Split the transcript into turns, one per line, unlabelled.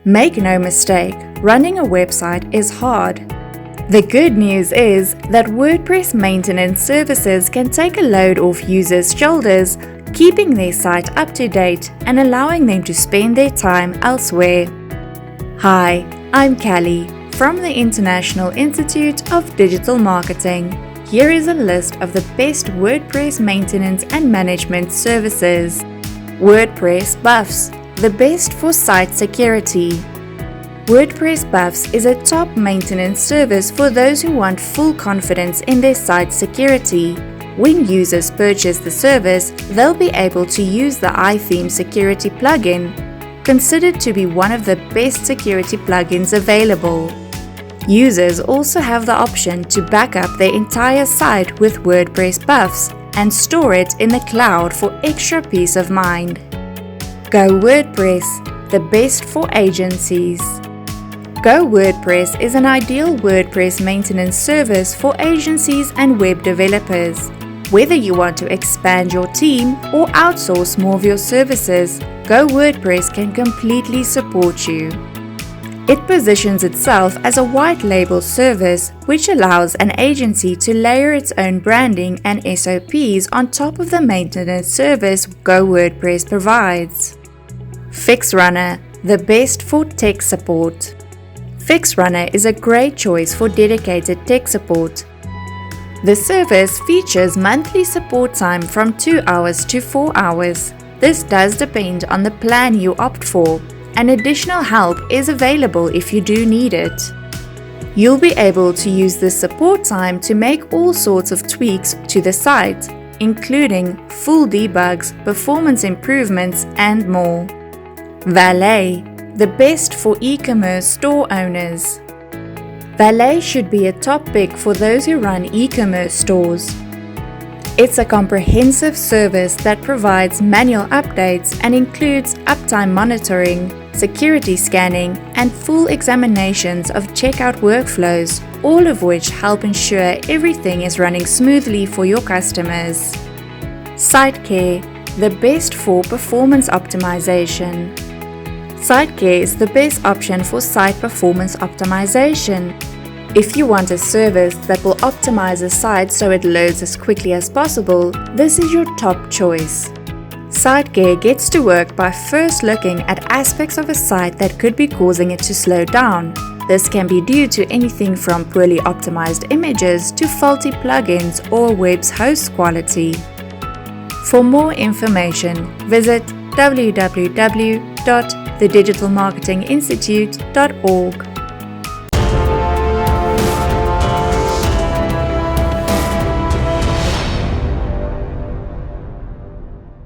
Make no mistake, running a website is hard. The good news is that WordPress maintenance services can take a load off users' shoulders, keeping their site up to date and allowing them to spend their time elsewhere. Hi, I'm Callie from the International Institute of Digital Marketing. Here is a list of the best WordPress maintenance and management services. WordPress Buffs, the best for site security. WordPress Buffs is a top maintenance service for those who want full confidence in their site security. When users purchase the service, they'll be able to use the iTheme security plugin, considered to be one of the best security plugins available. Users also have the option to back up their entire site with WordPress Buffs and store it in the cloud for extra peace of mind. Go WordPress, the best for agencies. Go WordPress is an ideal WordPress maintenance service for agencies and web developers. Whether you want to expand your team or outsource more of your services, Go WordPress can completely support you. It positions itself as a white label service which allows an agency to layer its own branding and SOPs on top of the maintenance service Go WordPress provides. FixRunner, the best for tech support. FixRunner is a great choice for dedicated tech support. The service features monthly support time from 2 hours to 4 hours. This does depend on the plan you opt for, and additional help is available if you do need it. You'll be able to use this support time to make all sorts of tweaks to the site, including full debugs, performance improvements, and more. Valet, the best for e-commerce store owners. Valet should be a top pick for those who run e-commerce stores. It's a comprehensive service that provides manual updates and includes uptime monitoring, security scanning, and full examinations of checkout workflows, all of which help ensure everything is running smoothly for your customers. SiteCare, the best for performance optimization. SiteCare is the best option for site performance optimization. If you want a service that will optimize a site so it loads as quickly as possible, this is your top choice. SiteCare gets to work by first looking at aspects of a site that could be causing it to slow down. This can be due to anything from poorly optimized images to faulty plugins or a web's host quality. For more information, visit www.thedigitalmarketinginstitute.org.